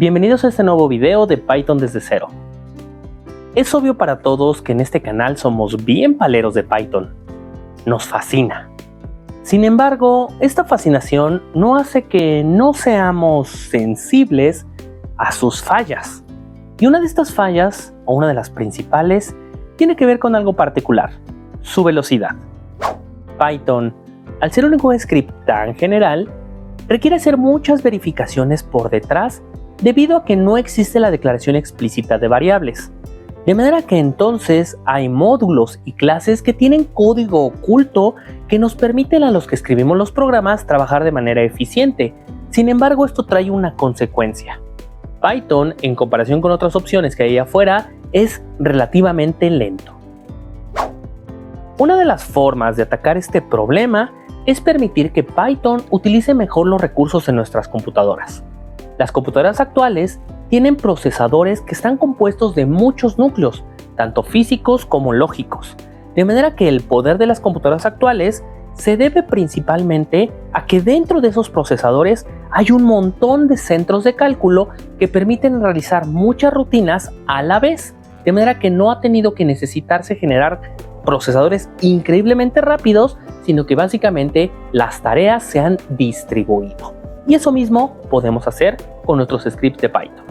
Bienvenidos a este nuevo video de Python desde cero. Es obvio para todos que en este canal somos bien paleros de Python. Nos fascina. Sin embargo, esta fascinación no hace que no seamos sensibles a sus fallas. Y una de estas fallas, o una de las principales, tiene que ver con algo particular: su velocidad. Python, al ser un lenguaje script tan general, requiere hacer muchas verificaciones por detrás debido a que no existe la declaración explícita de variables. De manera que entonces hay módulos y clases que tienen código oculto que nos permiten a los que escribimos los programas trabajar de manera eficiente. Sin embargo, esto trae una consecuencia. Python, en comparación con otras opciones que hay afuera, es relativamente lento. Una de las formas de atacar este problema es permitir que Python utilice mejor los recursos en nuestras computadoras. Las computadoras actuales tienen procesadores que están compuestos de muchos núcleos, tanto físicos como lógicos, de manera que el poder de las computadoras actuales se debe principalmente a que dentro de esos procesadores hay un montón de centros de cálculo que permiten realizar muchas rutinas a la vez, de manera que no ha tenido que necesitarse generar procesadores increíblemente rápidos, sino que básicamente las tareas se han distribuido. Y eso mismo podemos hacer con nuestros scripts de Python.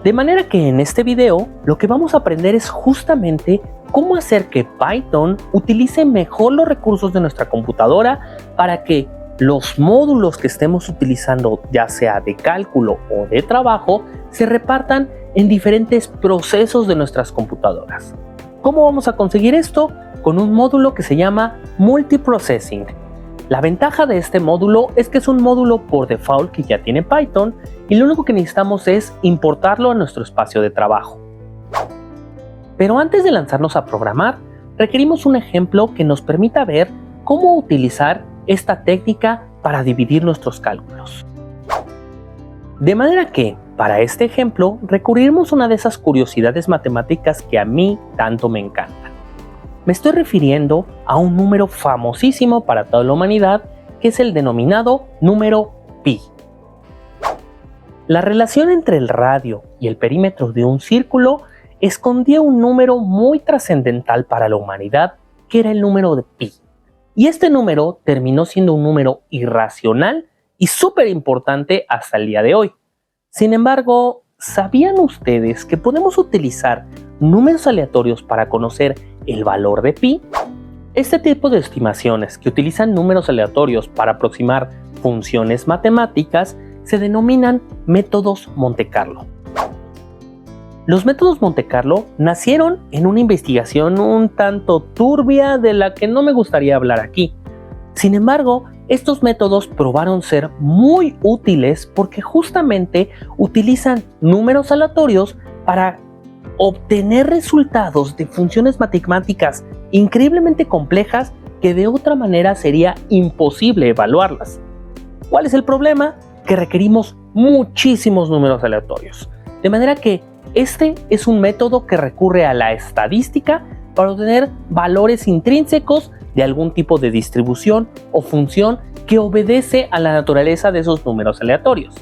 De manera que en este video lo que vamos a aprender es justamente cómo hacer que Python utilice mejor los recursos de nuestra computadora para que los módulos que estemos utilizando, ya sea de cálculo o de trabajo, se repartan en diferentes procesos de nuestras computadoras. ¿Cómo vamos a conseguir esto? Con un módulo que se llama Multiprocessing. La ventaja de este módulo es que es un módulo por default que ya tiene Python y lo único que necesitamos es importarlo a nuestro espacio de trabajo. Pero antes de lanzarnos a programar, requerimos un ejemplo que nos permita ver cómo utilizar esta técnica para dividir nuestros cálculos. De manera que, para este ejemplo, recurriremos a una de esas curiosidades matemáticas que a mí tanto me encantan. Me estoy refiriendo a un número famosísimo para toda la humanidad, que es el denominado número pi. La relación entre el radio y el perímetro de un círculo escondía un número muy trascendental para la humanidad, que era el número de pi. Y este número terminó siendo un número irracional y súper importante hasta el día de hoy. Sin embargo, ¿sabían ustedes que podemos utilizar números aleatorios para conocer el valor de pi? Este tipo de estimaciones que utilizan números aleatorios para aproximar funciones matemáticas se denominan métodos Monte Carlo. Los métodos Monte Carlo nacieron en una investigación un tanto turbia de la que no me gustaría hablar aquí. Sin embargo, estos métodos probaron ser muy útiles porque justamente utilizan números aleatorios para obtener resultados de funciones matemáticas increíblemente complejas que de otra manera sería imposible evaluarlas. ¿Cuál es el problema? Que requerimos muchísimos números aleatorios. De manera que este es un método que recurre a la estadística para obtener valores intrínsecos de algún tipo de distribución o función que obedece a la naturaleza de esos números aleatorios.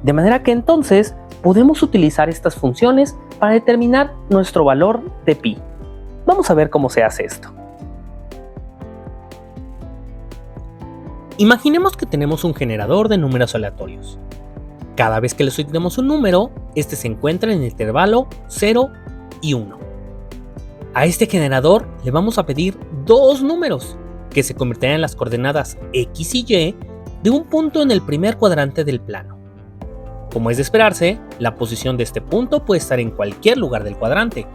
De manera que entonces podemos utilizar estas funciones para determinar nuestro valor de pi. Vamos a ver cómo se hace esto. Imaginemos que tenemos un generador de números aleatorios. Cada vez que le solicitemos un número, este se encuentra en el intervalo 0 y 1. A este generador le vamos a pedir dos números, que se convertirán en las coordenadas x y y de un punto en el primer cuadrante del plano. Como es de esperarse, la posición de este punto puede estar en cualquier lugar del cuadrante.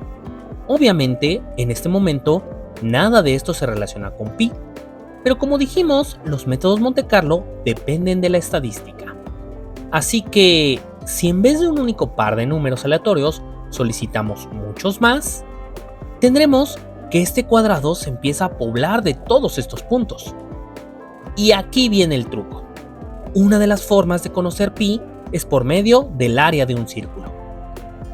Obviamente, en este momento, nada de esto se relaciona con pi. Pero como dijimos, los métodos Monte Carlo dependen de la estadística. Así que, si en vez de un único par de números aleatorios solicitamos muchos más, tendremos que este cuadrado se empieza a poblar de todos estos puntos. Y aquí viene el truco. Una de las formas de conocer pi es por medio del área de un círculo.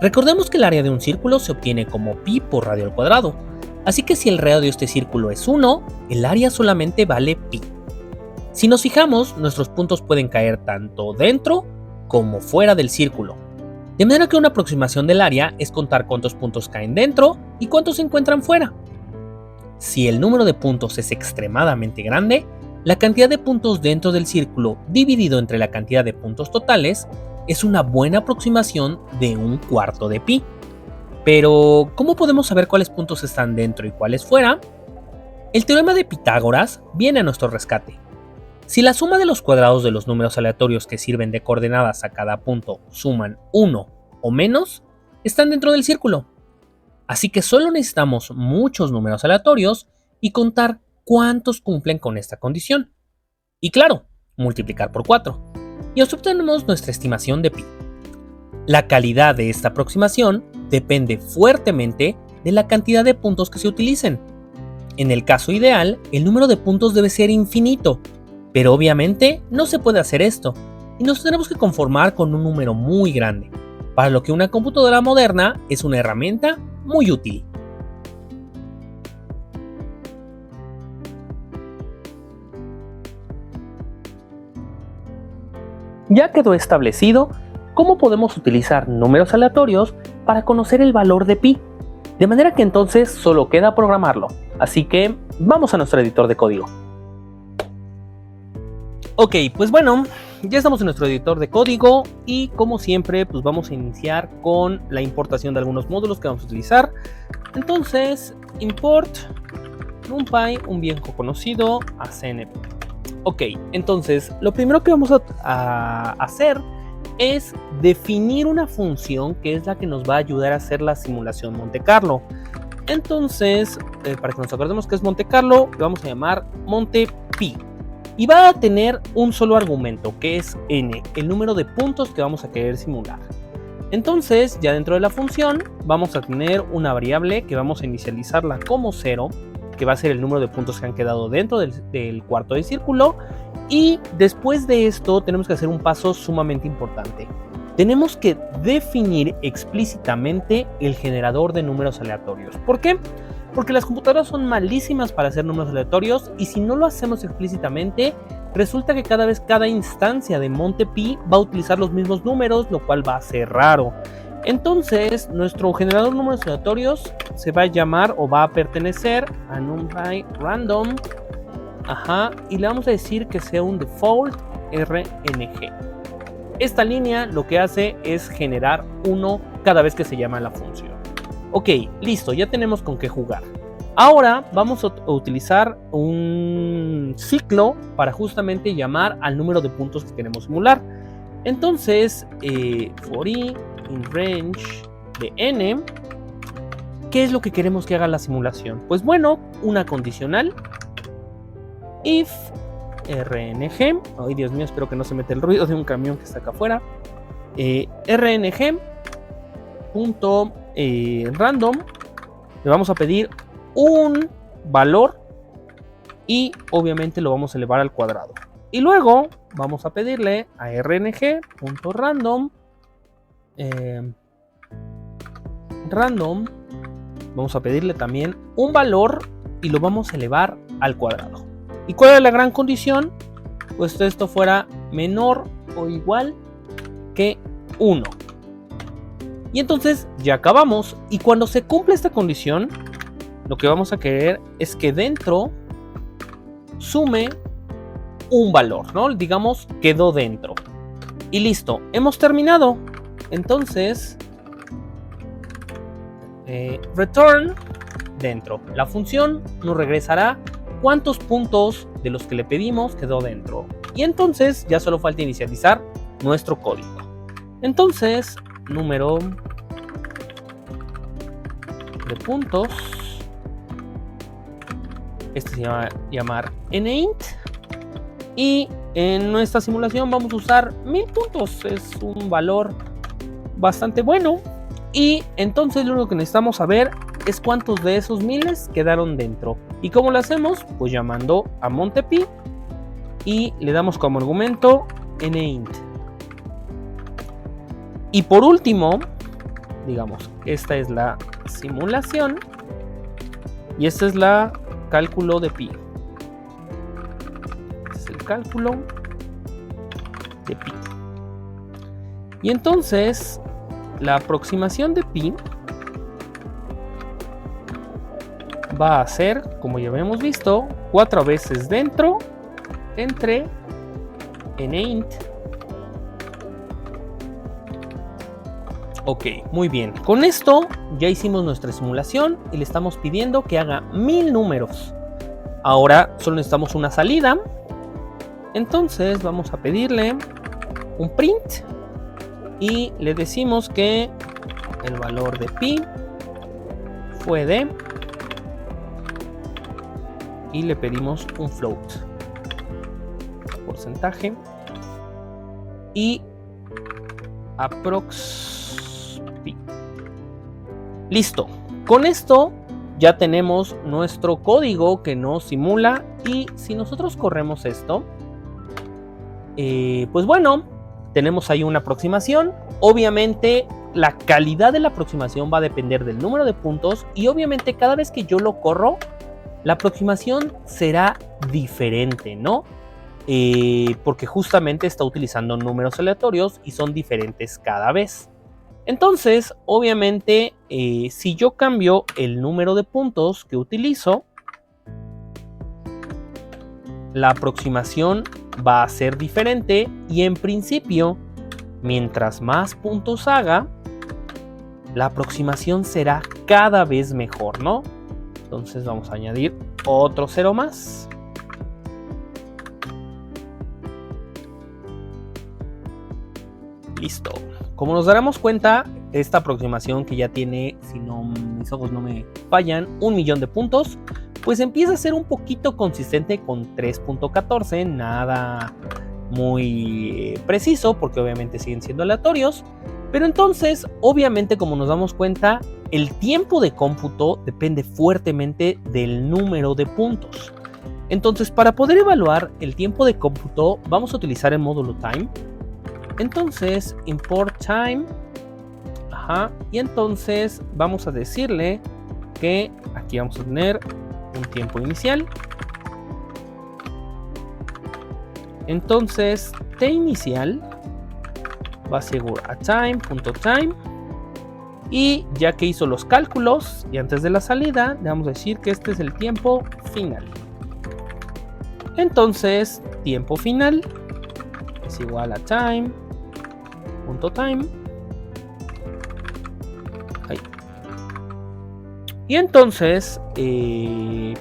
Recordemos que el área de un círculo se obtiene como pi por radio al cuadrado, así que si el radio de este círculo es 1, el área solamente vale pi. Si nos fijamos, nuestros puntos pueden caer tanto dentro como fuera del círculo. De manera que una aproximación del área es contar cuántos puntos caen dentro y cuántos se encuentran fuera. Si el número de puntos es extremadamente grande, la cantidad de puntos dentro del círculo dividido entre la cantidad de puntos totales es una buena aproximación de 1/4 de pi. Pero, ¿cómo podemos saber cuáles puntos están dentro y cuáles fuera? El teorema de Pitágoras viene a nuestro rescate. Si la suma de los cuadrados de los números aleatorios que sirven de coordenadas a cada punto suman 1 o menos, están dentro del círculo. Así que solo necesitamos muchos números aleatorios y contar cuántos cumplen con esta condición. Y claro, multiplicar por 4. Y así obtenemos nuestra estimación de pi. La calidad de esta aproximación depende fuertemente de la cantidad de puntos que se utilicen. En el caso ideal, el número de puntos debe ser infinito, pero obviamente no se puede hacer esto, y nos tenemos que conformar con un número muy grande, para lo que una computadora moderna es una herramienta muy útil. Ya quedó establecido cómo podemos utilizar números aleatorios para conocer el valor de pi, de manera que entonces solo queda programarlo. Así que vamos a nuestro editor de código. Ok, pues bueno, ya estamos en nuestro editor de código y como siempre pues vamos a iniciar con la importación de algunos módulos que vamos a utilizar. Entonces, import NumPy, un viejo conocido, a CNP. Ok, entonces lo primero que vamos a hacer es definir una función que es la que nos va a ayudar a hacer la simulación Monte Carlo. Entonces, para que nos acordemos que es Monte Carlo, le vamos a llamar MontePi. Y va a tener un solo argumento, que es n, el número de puntos que vamos a querer simular. Entonces, ya dentro de la función, vamos a tener una variable que vamos a inicializarla como 0, que va a ser el número de puntos que han quedado dentro del cuarto de círculo. Y después de esto, tenemos que hacer un paso sumamente importante. Tenemos que definir explícitamente el generador de números aleatorios. ¿Por qué? Porque las computadoras son malísimas para hacer números aleatorios y si no lo hacemos explícitamente, resulta que cada instancia de MontePi va a utilizar los mismos números, lo cual va a ser raro. Entonces, nuestro generador de números aleatorios se va a llamar o va a pertenecer a NumPy random. Y le vamos a decir que sea un default RNG. Esta línea lo que hace es generar 1 cada vez que se llama la función. Ok, listo, ya tenemos con qué jugar. Ahora vamos a utilizar un ciclo para justamente llamar al número de puntos que queremos simular. Entonces, for i in range de n, ¿qué es lo que queremos que haga la simulación? Pues bueno, una condicional if rng, ay Dios mío, espero que no se meta el ruido de un camión que está acá afuera, rng punto random, le vamos a pedir un valor y obviamente lo vamos a elevar al cuadrado. Y luego vamos a pedirle a rng.random random, vamos a pedirle también un valor y lo vamos a elevar al cuadrado. ¿Y cuál es la gran condición? Pues que esto fuera menor o igual que 1. Y entonces ya acabamos. Y cuando se cumple esta condición, lo que vamos a querer es que dentro sume un valor, ¿no? Digamos, quedó dentro. Y listo, hemos terminado. Entonces, return dentro. La función nos regresará cuántos puntos de los que le pedimos quedó dentro. Y entonces ya solo falta inicializar nuestro código. Entonces, número de puntos, este se llama llamar nint, y en nuestra simulación vamos a usar 1000 puntos, es un valor bastante bueno. Y entonces lo único que necesitamos saber es cuántos de esos miles quedaron dentro. ¿Y cómo lo hacemos? Pues llamando a MontePi y le damos como argumento nint. Y por último, digamos, esta es la simulación y esta es la cálculo de pi. Este es el cálculo de pi. Y entonces la aproximación de pi va a ser, como ya habíamos visto, 4 veces dentro entre n int. Ok, muy bien. Con esto ya hicimos nuestra simulación y le estamos pidiendo que haga 1000 números. Ahora solo necesitamos una salida. Entonces vamos a pedirle un print y le decimos que el valor de pi fue de, y le pedimos un float, porcentaje, y aprox pi. Listo. Con esto ya tenemos nuestro código que nos simula, y si nosotros corremos esto, pues bueno, tenemos ahí una aproximación. Obviamente la calidad de la aproximación va a depender del número de puntos, y obviamente cada vez que yo lo corro, la aproximación será diferente, ¿no? Porque justamente está utilizando números aleatorios y son diferentes cada vez. Entonces, obviamente, si yo cambio el número de puntos que utilizo, la aproximación va a ser diferente, y en principio, mientras más puntos haga, la aproximación será cada vez mejor, ¿no? Entonces vamos a añadir otro 0 más. Listo. Como nos daremos cuenta, esta aproximación que ya tiene, si no mis ojos no me fallan, 1.000.000 de puntos, pues empieza a ser un poquito consistente con 3.14, nada muy preciso, porque obviamente siguen siendo aleatorios. Pero entonces, obviamente, como nos damos cuenta, el tiempo de cómputo depende fuertemente del número de puntos. Entonces, para poder evaluar el tiempo de cómputo, vamos a utilizar el módulo time. Entonces, import time. Y entonces vamos a decirle que aquí vamos a tener un tiempo inicial. Entonces, t inicial va a ser a time.time, y ya que hizo los cálculos y antes de la salida, le vamos a decir que este es el tiempo final. Entonces, tiempo final es igual a time.time. Ahí. Y entonces,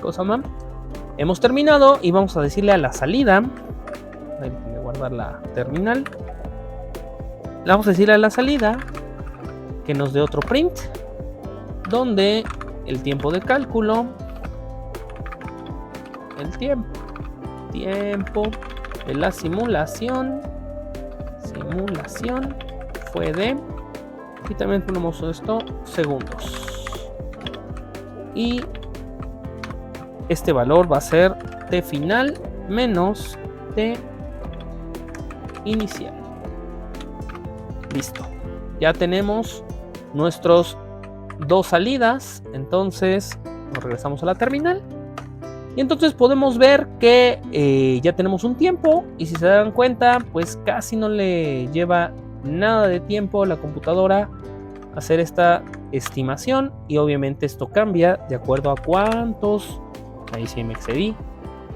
cosa más, hemos terminado, y vamos a decirle a la salida, voy a guardar la terminal. Le vamos a decir a la salida que nos dé otro print, donde el tiempo de cálculo, el tiempo de la simulación fue de, y también ponemos esto, segundos. Y este valor va a ser t final menos t inicial. Listo. Ya tenemos nuestros dos salidas. Entonces nos regresamos a la terminal. Y entonces podemos ver que ya tenemos un tiempo. Y si se dan cuenta, pues casi no le lleva nada de tiempo a la computadora hacer esta estimación. Y obviamente esto cambia de acuerdo a cuántos, ahí sí me excedí,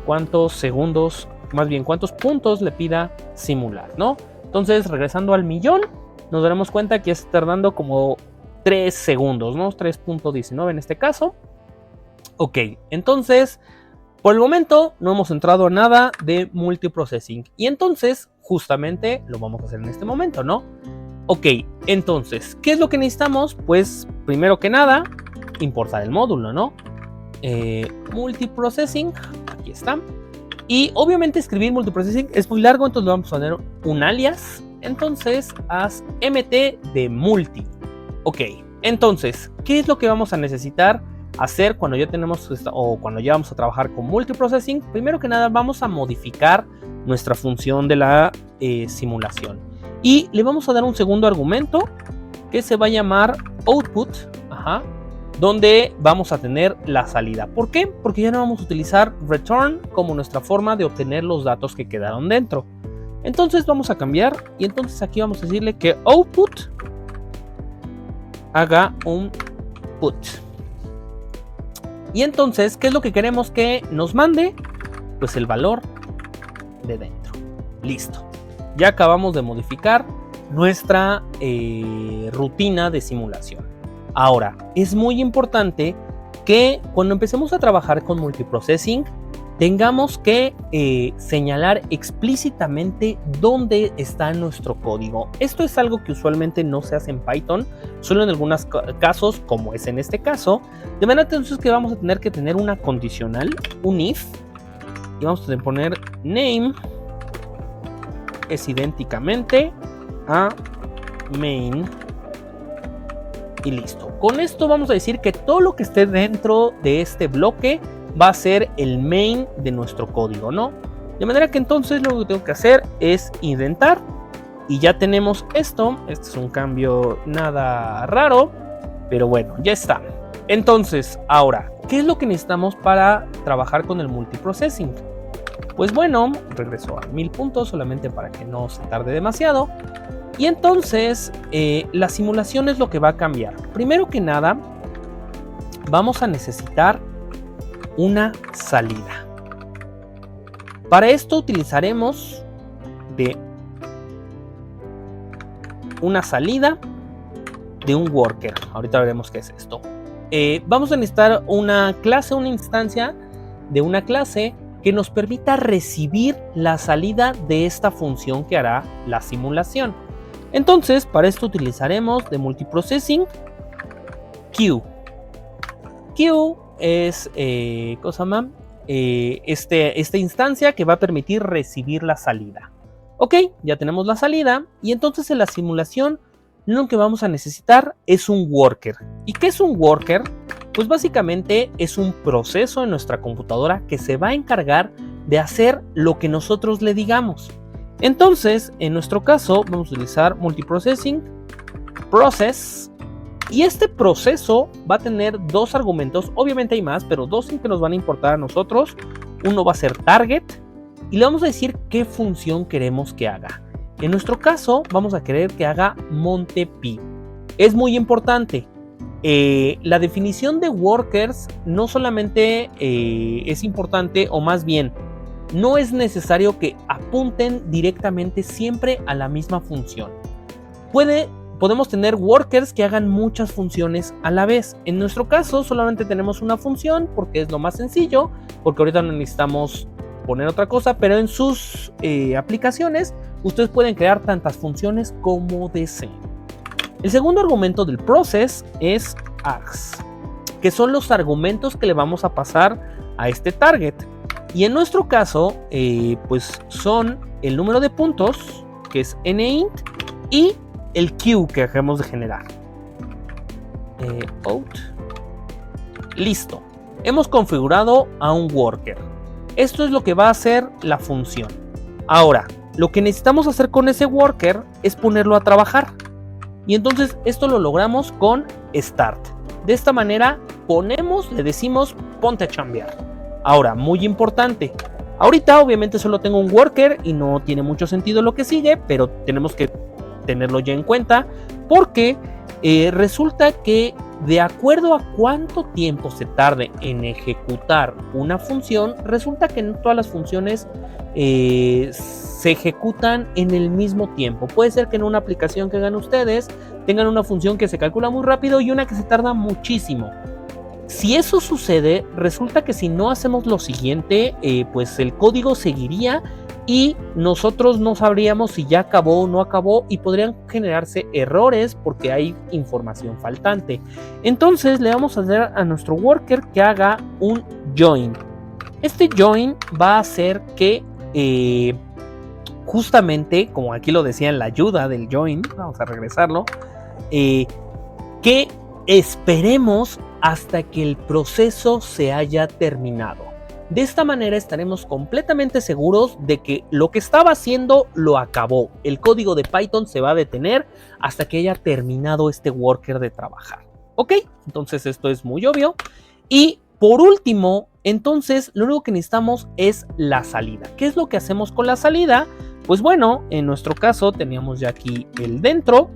cuántos segundos, más bien cuántos puntos le pida simular, ¿no? Entonces, regresando al millón, nos daremos cuenta que está tardando como 3 segundos, ¿no? 3.19 en este caso. Ok, entonces, por el momento no hemos entrado a nada de multiprocessing. Y entonces, justamente, lo vamos a hacer en este momento, ¿no? Ok, entonces, ¿qué es lo que necesitamos? Pues, primero que nada, importar el módulo, ¿no? Multiprocessing, aquí está. Y obviamente escribir multiprocessing es muy largo, entonces le vamos a poner un alias. Entonces, haz mt de multi. Ok, entonces, ¿qué es lo que vamos a necesitar hacer cuando ya tenemos o cuando ya vamos a trabajar con multiprocessing? Primero que nada, vamos a modificar nuestra función de la simulación. Y le vamos a dar un segundo argumento que se va a llamar output. donde vamos a tener la salida. ¿Por qué? Porque ya no vamos a utilizar return como nuestra forma de obtener los datos que quedaron dentro. Entonces vamos a cambiar y entonces aquí vamos a decirle que output haga un put. Y entonces, ¿qué es lo que queremos que nos mande? Pues el valor de dentro. Listo. Ya acabamos de modificar nuestra rutina de simulación. Ahora, es muy importante que cuando empecemos a trabajar con multiprocessing, tengamos que señalar explícitamente dónde está nuestro código. Esto es algo que usualmente no se hace en Python, solo en algunos casos, como es en este caso. De manera entonces que vamos a tener que tener una condicional, un if, y vamos a poner name es idénticamente a main. Y listo. Con esto vamos a decir que todo lo que esté dentro de este bloque va a ser el main de nuestro código, ¿no? De manera que entonces lo que tengo que hacer es indentar. Y ya tenemos esto. Este es un cambio nada raro, pero bueno, ya está. Entonces, ahora, ¿qué es lo que necesitamos para trabajar con el multiprocessing? Pues bueno, regreso a 1000 puntos solamente para que no se tarde demasiado. Y entonces la simulación es lo que va a cambiar. Primero que nada, vamos a necesitar una salida. Para esto utilizaremos de una salida de un worker. Ahorita veremos qué es esto. Vamos a necesitar una clase, una instancia de una clase que nos permita recibir la salida de esta función que hará la simulación. Entonces, para esto utilizaremos de multiprocessing queue. Queue es esta instancia que va a permitir recibir la salida. Ok, ya tenemos la salida y entonces en la simulación lo que vamos a necesitar es un worker. ¿Y qué es un worker? Pues básicamente es un proceso en nuestra computadora que se va a encargar de hacer lo que nosotros le digamos. Entonces, en nuestro caso, vamos a utilizar multiprocessing process. Y este proceso va a tener dos argumentos. Obviamente hay más, pero dos que nos van a importar a nosotros. Uno va a ser target y le vamos a decir qué función queremos que haga. En nuestro caso, vamos a querer que haga montepi. Es muy importante. La definición de workers no solamente es importante, o más bien, no es necesario que apunten directamente siempre a la misma función. Podemos tener workers que hagan muchas funciones a la vez. En nuestro caso solamente tenemos una función porque es lo más sencillo, porque ahorita no necesitamos poner otra cosa, pero en sus aplicaciones ustedes pueden crear tantas funciones como deseen. El segundo argumento del process es args, que son los argumentos que le vamos a pasar a este target. Y en nuestro caso, pues son el número de puntos, que es nint, y el queue que acabamos de generar. Out. Listo. Hemos configurado a un worker. Esto es lo que va a hacer la función. Ahora, lo que necesitamos hacer con ese worker es ponerlo a trabajar. Y entonces esto lo logramos con start. De esta manera le decimos ponte a chambear. Ahora, muy importante, ahorita obviamente solo tengo un worker y no tiene mucho sentido lo que sigue, pero tenemos que tenerlo ya en cuenta porque resulta que de acuerdo a cuánto tiempo se tarde en ejecutar una función, resulta que no todas las funciones se ejecutan en el mismo tiempo. Puede ser que en una aplicación que hagan ustedes tengan una función que se calcula muy rápido y una que se tarda muchísimo. Si eso sucede, resulta que si no hacemos lo siguiente, pues el código seguiría y nosotros no sabríamos si ya acabó o no acabó y podrían generarse errores porque hay información faltante. Entonces le vamos a hacer a nuestro worker que haga un join. Este join va a hacer que justamente, como aquí lo decía en la ayuda del join, vamos a regresarlo, que esperemos hasta que el proceso se haya terminado. De esta manera estaremos completamente seguros de que lo que estaba haciendo lo acabó. El código de Python se va a detener hasta que haya terminado este worker de trabajar. Ok, entonces esto es muy obvio. Y por último, entonces lo único que necesitamos es la salida. ¿Qué es lo que hacemos con la salida? Pues bueno, en nuestro caso teníamos ya aquí el dentro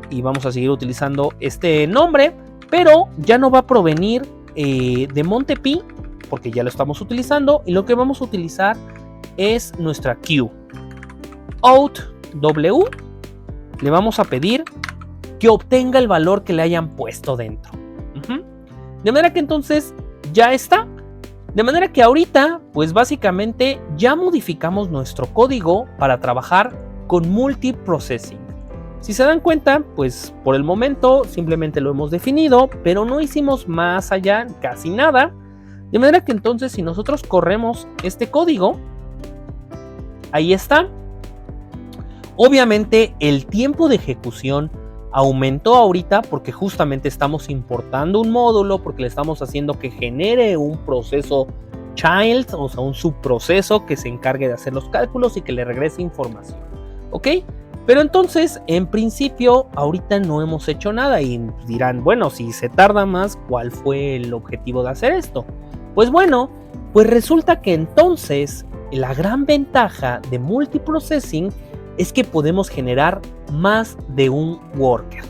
y vamos a seguir utilizando este nombre, pero ya no va a provenir de MontePy porque ya lo estamos utilizando, y lo que vamos a utilizar es nuestra Q. Out W, le vamos a pedir que obtenga el valor que le hayan puesto dentro. De manera que entonces ya está. De manera que ahorita, pues básicamente ya modificamos nuestro código para trabajar con multiprocessing. Si se dan cuenta, pues por el momento simplemente lo hemos definido, pero no hicimos más allá casi nada. De manera que entonces si nosotros corremos este código, ahí está. Obviamente el tiempo de ejecución aumentó ahorita porque justamente estamos importando un módulo, porque le estamos haciendo que genere un proceso child, o sea, un subproceso que se encargue de hacer los cálculos y que le regrese información. ¿Ok? Pero entonces, en principio, ahorita no hemos hecho nada y dirán, bueno, si se tarda más, ¿cuál fue el objetivo de hacer esto? Pues bueno, pues resulta que entonces la gran ventaja de multiprocessing es que podemos generar más de un worker.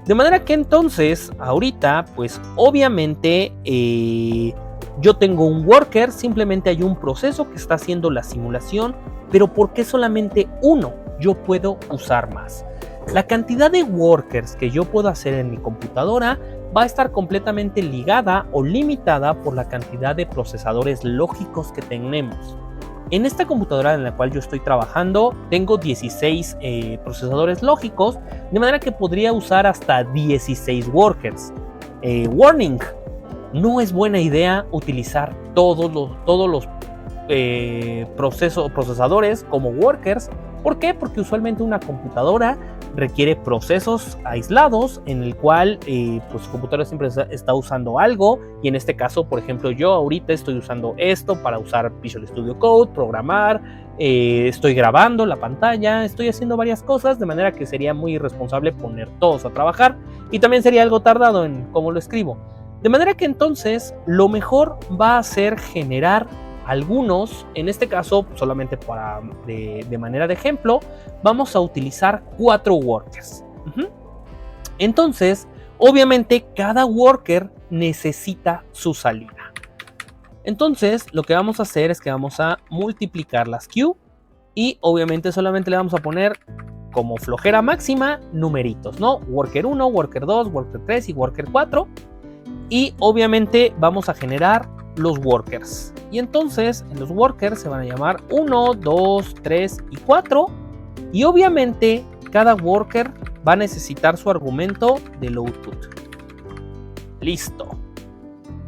De manera que entonces, ahorita, pues obviamente yo tengo un worker, simplemente hay un proceso que está haciendo la simulación, pero ¿por qué solamente uno? Yo puedo usar más. La cantidad de workers que yo puedo hacer en mi computadora va a estar completamente ligada o limitada por la cantidad de procesadores lógicos que tenemos. En esta computadora en la cual yo estoy trabajando tengo 16 procesadores lógicos, de manera que podría usar hasta 16 workers. Warning, no es buena idea utilizar todos los procesadores como workers. ¿Por qué? Porque usualmente una computadora requiere procesos aislados en el cual pues su computadora siempre está usando algo, y en este caso, por ejemplo, yo ahorita estoy usando esto para usar Visual Studio Code, programar, estoy grabando la pantalla, estoy haciendo varias cosas, de manera que sería muy irresponsable poner todos a trabajar y también sería algo tardado en cómo lo escribo. De manera que entonces lo mejor va a ser generar algunos, en este caso solamente de manera de ejemplo, vamos a utilizar 4 workers. Entonces, obviamente cada worker necesita su salida. Entonces, lo que vamos a hacer es que vamos a multiplicar las Q y obviamente solamente le vamos a poner como flojera máxima numeritos, ¿no? Worker 1, Worker 2, Worker 3 y Worker 4. Y obviamente vamos a generar los workers. Y entonces en los workers se van a llamar 1, 2, 3 y 4. Y obviamente cada worker va a necesitar su argumento del output. Listo.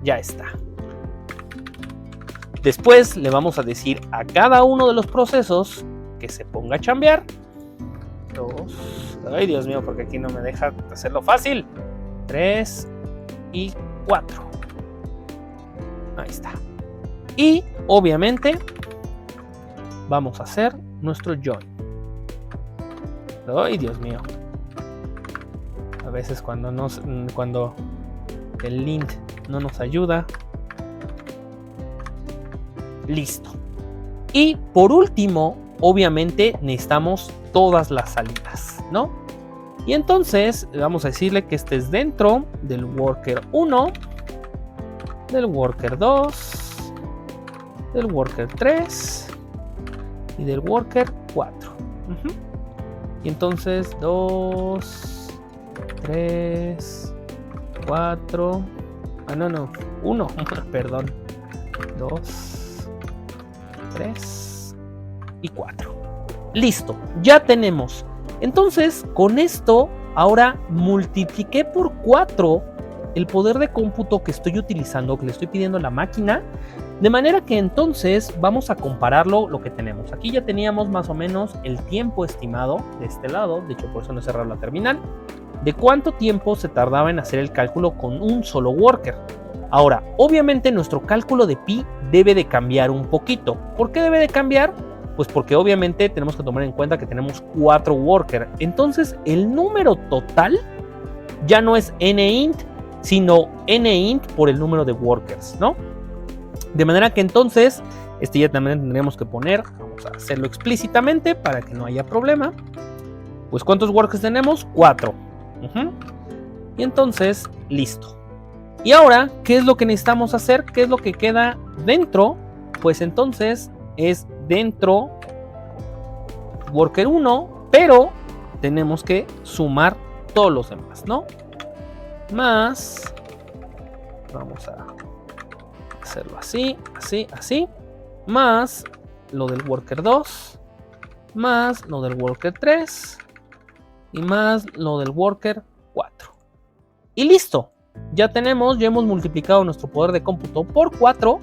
Ya está. Después le vamos a decir a cada uno de los procesos que se ponga a chambear. 2. Ay, Dios mío, porque aquí no me deja hacerlo fácil. 3 y 4. Ahí está. Y obviamente vamos a hacer nuestro join. Ay, Dios mío. A veces cuando el link no nos ayuda. Listo. Y por último, obviamente necesitamos todas las salidas, ¿no? Y entonces vamos a decirle que este es dentro del worker 1, del worker 2, del worker 3 y del worker 4. Y entonces 2, 3, 4, 1, perdón, 2, 3 y 4. Listo, ya tenemos. Entonces, con esto, ahora multipliqué por 4 el poder de cómputo que estoy utilizando, que le estoy pidiendo a la máquina, de manera que entonces vamos a compararlo lo que tenemos. Aquí ya teníamos más o menos el tiempo estimado de este lado, de hecho por eso no he cerrado la terminal, de cuánto tiempo se tardaba en hacer el cálculo con un solo worker. Ahora, obviamente nuestro cálculo de pi debe de cambiar un poquito. ¿Por qué debe de cambiar? Pues porque obviamente tenemos que tomar en cuenta que tenemos 4 workers. Entonces el número total ya no es nInt, sino nInt por el número de workers, ¿no? De manera que entonces, ya también tendríamos que poner, vamos a hacerlo explícitamente para que no haya problema. Pues ¿cuántos workers tenemos? 4. Y entonces, listo. Y ahora, ¿qué es lo que necesitamos hacer? ¿Qué es lo que queda dentro? Pues entonces es dentro worker 1, pero tenemos que sumar todos los demás, ¿no? Más, vamos a hacerlo así, así, más lo del worker 2, más lo del worker 3 y más lo del worker 4. Y listo, ya hemos multiplicado nuestro poder de cómputo por 4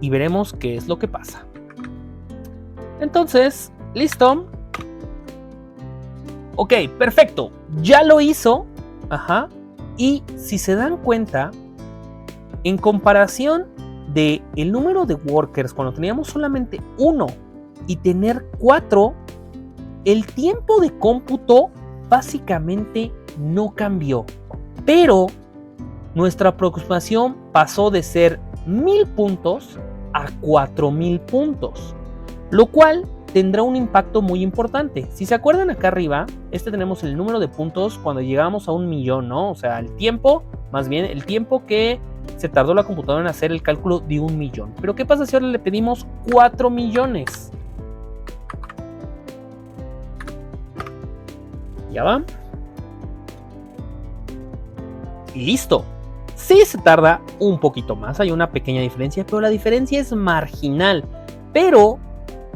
y veremos qué es lo que pasa. Entonces, listo. Ok, perfecto, ya lo hizo. Y si se dan cuenta, en comparación de el número de workers cuando teníamos solamente 1 y tener 4, el tiempo de cómputo básicamente no cambió, pero nuestra aproximación pasó de ser 1000 puntos a 4000 puntos, lo cual tendrá un impacto muy importante. Si se acuerdan, acá arriba, tenemos el número de puntos cuando llegamos a 1.000.000, ¿no? O sea, el tiempo que se tardó la computadora en hacer el cálculo de 1.000.000. Pero ¿qué pasa si ahora le pedimos 4 millones? Ya va. Y listo. Sí se tarda un poquito más, hay una pequeña diferencia, pero la diferencia es marginal. Pero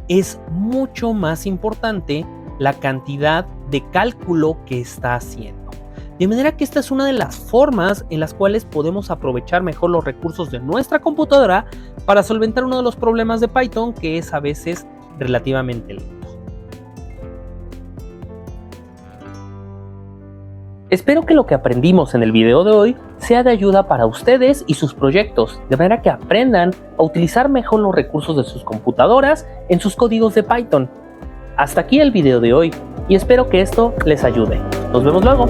es mucho más importante la cantidad de cálculo que está haciendo. De manera que esta es una de las formas en las cuales podemos aprovechar mejor los recursos de nuestra computadora para solventar uno de los problemas de Python, que es a veces relativamente lento. Espero que lo que aprendimos en el video de hoy sea de ayuda para ustedes y sus proyectos, de manera que aprendan a utilizar mejor los recursos de sus computadoras en sus códigos de Python. Hasta aquí el video de hoy y espero que esto les ayude. Nos vemos luego.